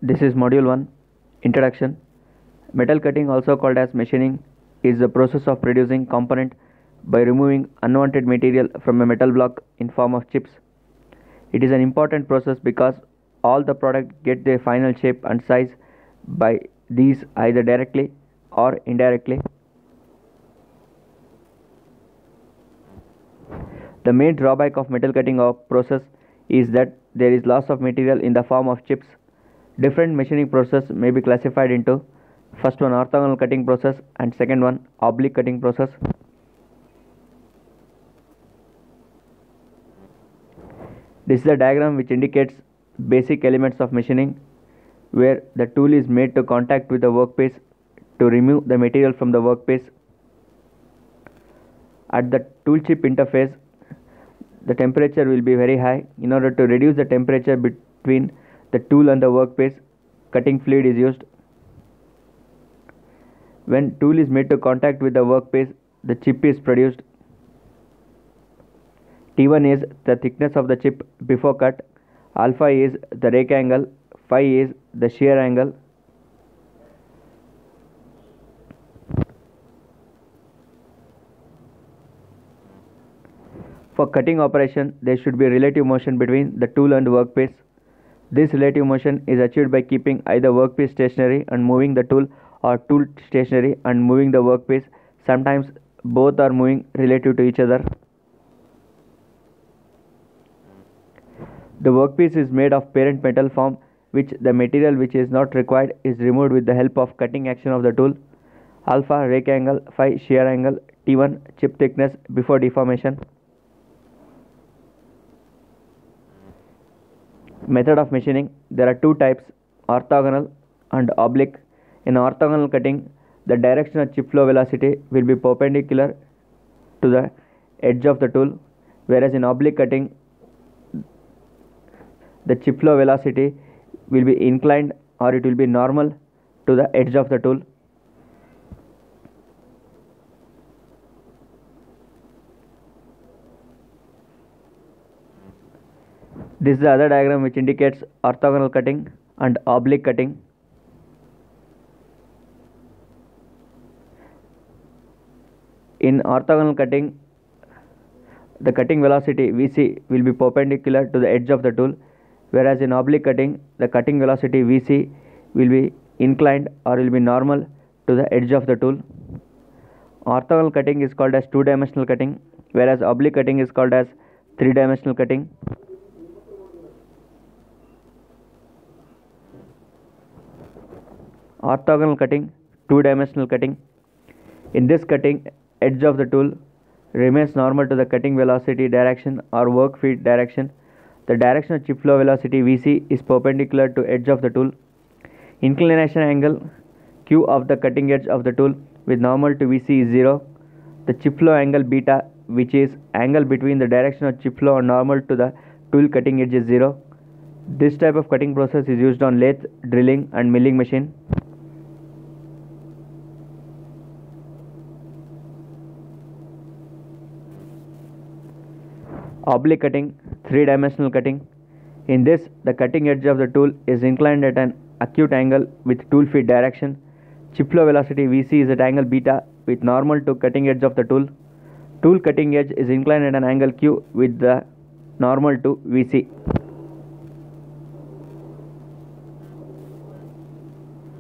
This is Module 1, Introduction. Metal cutting, also called as machining, is the process of producing component by removing unwanted material from a metal block in form of chips. It is an important process because all the product get their final shape and size by these either directly or indirectly. The main drawback of metal cutting process is that there is loss of material in the form of chips. Different machining process may be classified into first one orthogonal cutting process and second one oblique cutting process. This is a diagram which indicates basic elements of machining, where the tool is made to contact with the workpiece to remove the material from the workpiece. At the tool chip interface, the temperature will be very high. In order to reduce the temperature between the tool and the workpiece, cutting fluid is used. When tool is made to contact with the workpiece, the chip is produced. T1 is the thickness of the chip before cut, alpha is the rake angle, phi is the shear angle. For cutting operation, there should be relative motion between the tool and workpiece. This relative motion is achieved by keeping either workpiece stationary and moving the tool, or tool stationary and moving the workpiece. Sometimes both are moving relative to each other. The workpiece is made of parent metal form, which the material which is not required is removed with the help of cutting action of the tool. Alpha rake angle, phi shear angle, T1 chip thickness before deformation. Method of machining. There are two types, orthogonal and oblique. In orthogonal cutting, the direction of chip flow velocity will be perpendicular to the edge of the tool, whereas in oblique cutting, the chip flow velocity will be inclined or it will be normal to the edge of the tool. This is the other diagram which indicates orthogonal cutting and oblique cutting. In orthogonal cutting, the cutting velocity Vc will be perpendicular to the edge of the tool, whereas in oblique cutting, the cutting velocity Vc will be inclined or will be normal to the edge of the tool. Orthogonal cutting is called as two-dimensional cutting, whereas oblique cutting is called as three-dimensional cutting. Orthogonal cutting, two-dimensional cutting. In this cutting, edge of the tool remains normal to the cutting velocity direction or work feed direction. The direction of chip flow velocity Vc is perpendicular to edge of the tool. Inclination angle Q of the cutting edge of the tool with normal to Vc is 0. The chip flow angle beta, which is angle between the direction of chip flow and normal to the tool cutting edge, is 0. This type of cutting process is used on lathe, drilling and milling machine. Oblique cutting, three-dimensional cutting. In this, the cutting edge of the tool is inclined at an acute angle with tool feed direction. Chip flow velocity Vc is at angle beta with normal to cutting edge of the tool. Tool cutting edge is inclined at an angle Q with the normal to Vc.